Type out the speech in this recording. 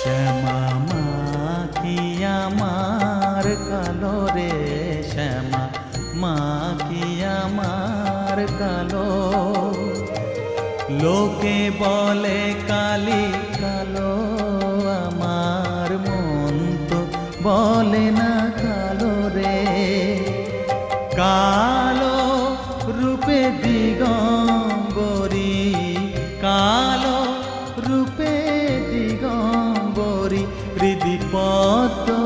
শ্যামা মা কি আমার কালো রে, শ্যামা মা কি আমার কালো। লোকে বলে কালি কালো, আমার মন তো বলে না কালো রে। কালো রূপে দিগম্বরী, কালো রূপে দিগম্বরী, হৃদি পদ্ম